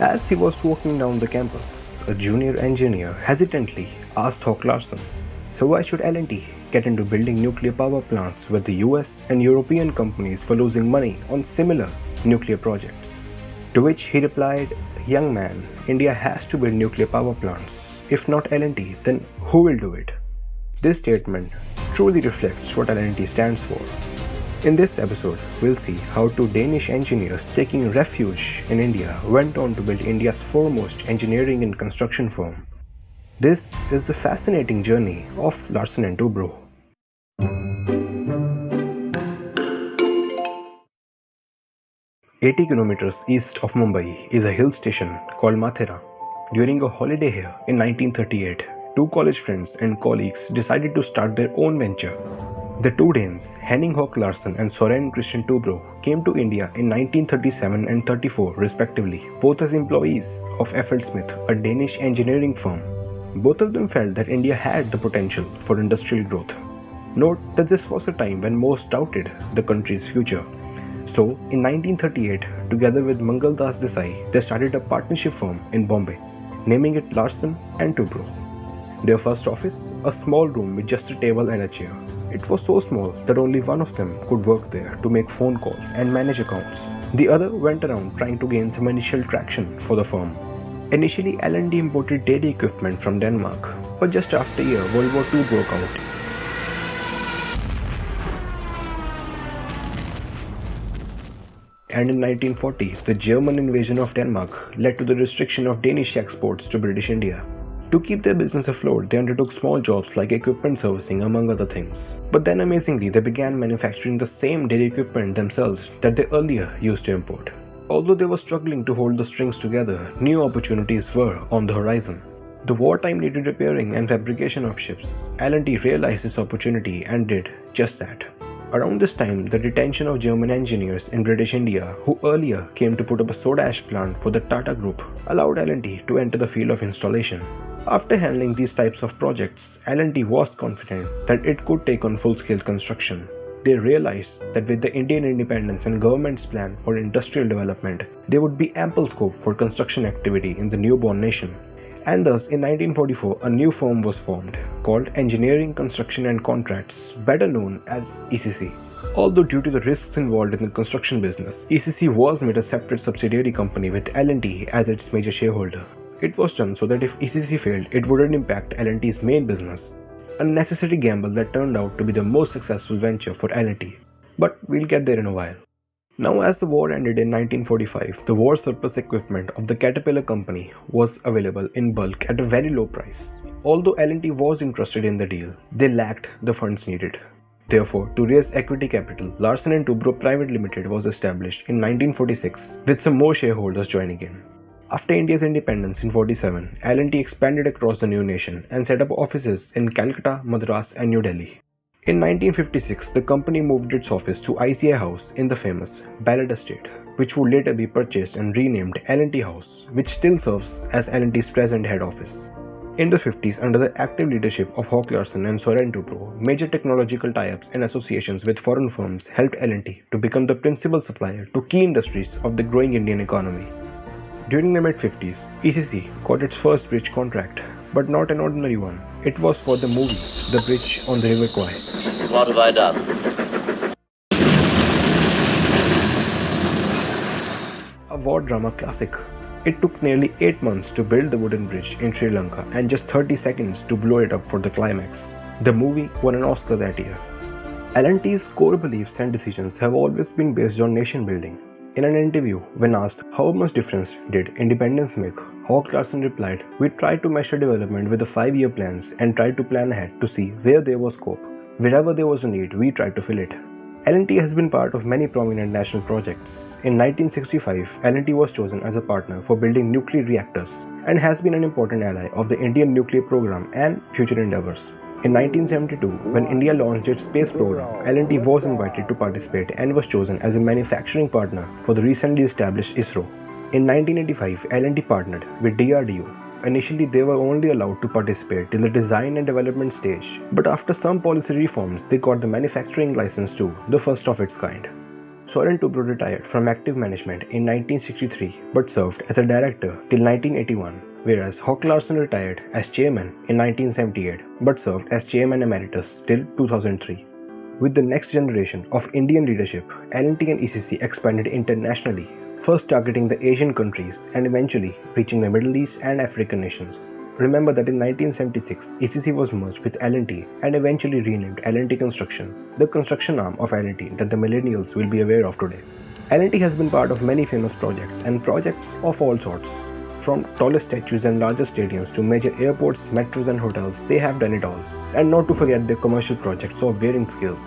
As he was walking down the campus, a junior engineer hesitantly asked holck-larsen, "So why should L&T get into building nuclear power plants where the US and European companies were losing money on similar nuclear projects?" To which he replied, "Young man, India has to build nuclear power plants. If not L&T, then who will do it?" This statement truly reflects what L&T stands for. In this episode, we'll see how two Danish engineers taking refuge in India went on to build India's foremost engineering and construction firm. This is the fascinating journey of Larsen and Toubro. 80 kilometers east of Mumbai is a hill station called Mathera. During a holiday here in 1938, two college friends and colleagues decided to start their own venture. The two Danes, Henning holck-larsen and Soren Toubro, came to India in 1937 and 34 respectively, both as employees of FLSmith, a Danish engineering firm. Both of them felt that India had the potential for industrial growth. Note that this was a time when most doubted the country's future. So, in 1938, together with Mangal Das Desai, they started a partnership firm in Bombay, naming it Larsen and Toubro. Their first office, a small room with just a table and a chair. It was so small that only one of them could work there to make phone calls and manage accounts. The other went around trying to gain some initial traction for the firm. Initially, L&T imported dairy equipment from Denmark, but just after a year, World War II broke out. And in 1940, the German invasion of Denmark led to the restriction of Danish exports to British India. To keep their business afloat, they undertook small jobs like equipment servicing, among other things. But then amazingly, they began manufacturing the same dairy equipment themselves that they earlier used to import. Although they were struggling to hold the strings together, new opportunities were on the horizon. The wartime needed repairing and fabrication of ships. L&T realized this opportunity and did just that. Around this time, the detention of German engineers in British India, who earlier came to put up a soda ash plant for the Tata Group, allowed L&T to enter the field of installation. After handling these types of projects, L&T was confident that it could take on full-scale construction. They realized that with the Indian independence and government's plan for industrial development, there would be ample scope for construction activity in the newborn nation. And thus, in 1944, a new firm was formed, called Engineering, Construction and Contracts, better known as ECC. Although due to the risks involved in the construction business, ECC was made a separate subsidiary company with L&T as its major shareholder. It was done so that if ECC failed, it wouldn't impact L&T's main business. A necessary gamble that turned out to be the most successful venture for L&T. But we'll get there in a while. Now, as the war ended in 1945, the war surplus equipment of the Caterpillar company was available in bulk at a very low price. Although L&T was interested in the deal, they lacked the funds needed. Therefore, to raise equity capital, Larsen and Toubro Private Limited was established in 1946, with some more shareholders joining in. After India's independence in 1947, L&T expanded across the new nation and set up offices in Calcutta, Madras and New Delhi. In 1956, the company moved its office to ICI House in the famous Ballad Estate, which would later be purchased and renamed L&T House, which still serves as L&T's present head office. In the 50s, under the active leadership of holck-larsen and Soren Toubro, major technological tie-ups and associations with foreign firms helped L&T to become the principal supplier to key industries of the growing Indian economy. During the mid-50s, ECC got its first bridge contract, but not an ordinary one. It was for the movie The Bridge on the River Kwai. What have I done? A war drama classic. It took nearly 8 months to build the wooden bridge in Sri Lanka and just 30 seconds to blow it up for the climax. The movie won an Oscar that year. L&T's core beliefs and decisions have always been based on nation building. In an interview, when asked how much difference did independence make, holck-larsen replied, "We tried to measure development with the 5-year plans and tried to plan ahead to see where there was scope. Wherever there was a need, we tried to fill it." L&T has been part of many prominent national projects. In 1965, L&T was chosen as a partner for building nuclear reactors and has been an important ally of the Indian nuclear program and future endeavors. In 1972, when India launched its space program, L&T was invited to participate and was chosen as a manufacturing partner for the recently established ISRO. In 1985, L&T partnered with DRDO. Initially, they were only allowed to participate till the design and development stage, but after some policy reforms, they got the manufacturing license too, the first of its kind. Soren Toubro retired from active management in 1963 but served as a director till 1981, whereas holck-larsen retired as chairman in 1978 but served as chairman emeritus till 2003. With the next generation of Indian leadership, L&T and ECC expanded internationally, first targeting the Asian countries and eventually reaching the Middle East and African nations. Remember that in 1976, ECC was merged with L&T and eventually renamed L&T Construction, the construction arm of L&T that the millennials will be aware of today. L&T has been part of many famous projects and projects of all sorts. From tallest statues and largest stadiums to major airports, metros and hotels, they have done it all. And not to forget their commercial projects of varying scales.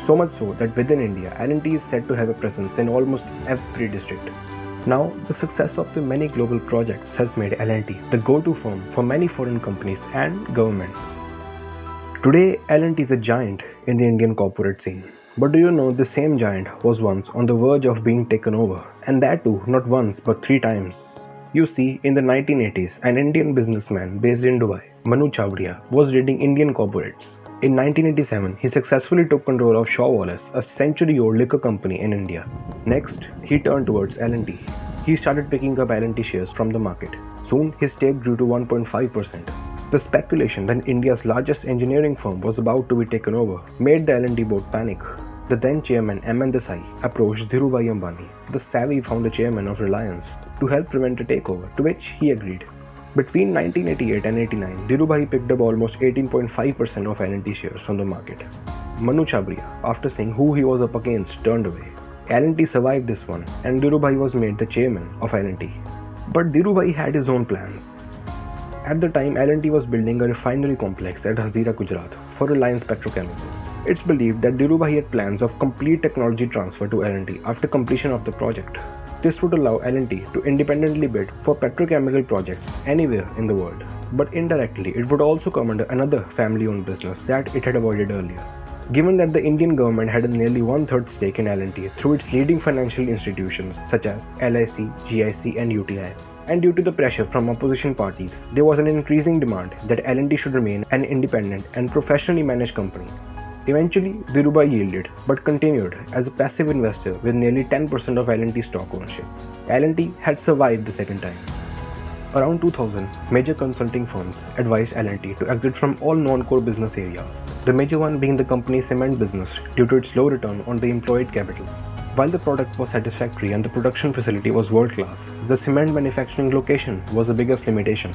So much so that within India, L&T is said to have a presence in almost every district. Now, the success of the many global projects has made L&T the go-to firm for many foreign companies and governments. Today, L&T is a giant in the Indian corporate scene. But do you know the same giant was once on the verge of being taken over, and that too not once but 3 times. You see, in the 1980s, an Indian businessman based in Dubai, Manu Chavria, was leading Indian corporates. In 1987, he successfully took control of Shaw Wallace, a century-old liquor company in India. Next, he turned towards L&T. He started picking up L&T shares from the market. Soon, his stake grew to 1.5%. The speculation that India's largest engineering firm was about to be taken over made the L&T board panic. The then chairman M.N. Desai approached Dhirubhai Ambani, the savvy founder chairman of Reliance, to help prevent a takeover, to which he agreed. Between 1988 and 89, Dhirubhai picked up almost 18.5% of L&T shares from the market. Manu Chavria, after seeing who he was up against, turned away. L&T survived this one, and Dhirubhai was made the chairman of L&T. But Dhirubhai had his own plans. At the time, L&T was building a refinery complex at Hazira, Gujarat for Reliance Petrochemicals. It's believed that Dhirubhai had plans of complete technology transfer to L&T after completion of the project. This would allow L&T to independently bid for petrochemical projects anywhere in the world. But indirectly, it would also come under another family-owned business that it had avoided earlier. Given that the Indian government had a nearly 1/3 stake in L&T through its leading financial institutions such as LIC, GIC and UTI, and due to the pressure from opposition parties, there was an increasing demand that L&T should remain an independent and professionally managed company. Eventually, Dhirubhai yielded, but continued as a passive investor with nearly 10% of L&T stock ownership. L&T had survived the second time. Around 2000, major consulting firms advised L&T to exit from all non-core business areas, the major one being the company's cement business due to its low return on the employed capital. While the product was satisfactory and the production facility was world-class, the cement manufacturing location was the biggest limitation.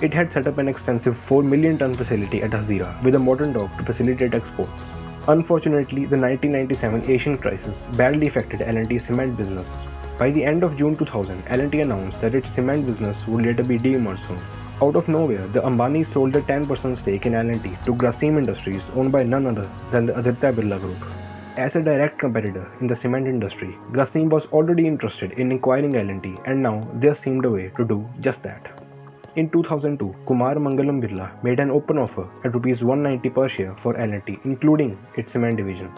It had set up an extensive 4 million ton facility at Hazira with a modern dock to facilitate exports. Unfortunately, the 1997 Asian crisis badly affected L&T's cement business. By the end of June 2000, L&T announced that its cement business would later be de-merged soon. Out of nowhere, the Ambanis sold their 10% stake in L&T to Grasim Industries, owned by none other than the Aditya Birla Group. As a direct competitor in the cement industry, Grasim was already interested in acquiring L&T, and now there seemed a way to do just that. In 2002, Kumar Mangalam Birla made an open offer at Rs 190 per share for L&T, including its cement division.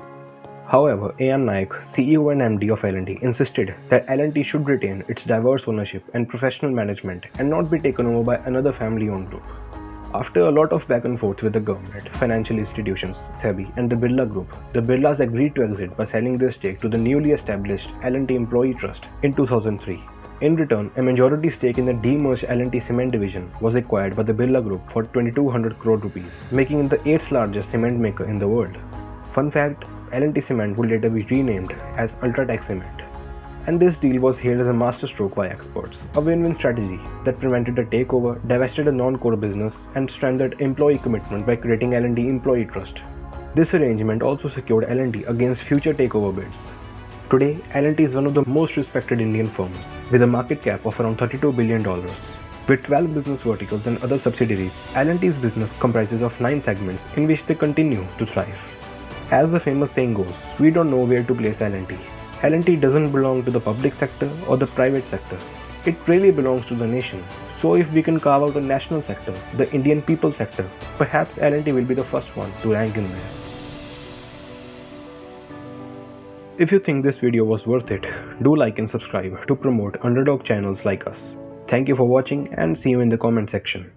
However, A.N. Naik, CEO and MD of L&T, insisted that L&T should retain its diverse ownership and professional management and not be taken over by another family-owned group. After a lot of back and forth with the government, financial institutions, SEBI and the Birla Group, the Birlas agreed to exit by selling their stake to the newly established L&T Employee Trust in 2003. In return, a majority stake in the demerged L&T cement division was acquired by the Birla Group for 2200 crore rupees, making it the 8th largest cement maker in the world. Fun fact, L&T Cement would later be renamed as UltraTech Cement. And this deal was hailed as a masterstroke by experts, a win-win strategy that prevented a takeover, divested a non-core business, and strengthened employee commitment by creating L&T Employee Trust. This arrangement also secured L&T against future takeover bids. Today, L&T is one of the most respected Indian firms, with a market cap of around $32 billion. With 12 business verticals and other subsidiaries, L&T's business comprises of 9 segments in which they continue to thrive. As the famous saying goes, we don't know where to place L&T. L&T doesn't belong to the public sector or the private sector. It really belongs to the nation. So if we can carve out a national sector, the Indian people sector, perhaps L&T will be the first one to rank in there. If you think this video was worth it, do like and subscribe to promote underdog channels like us. Thank you for watching and see you in the comment section.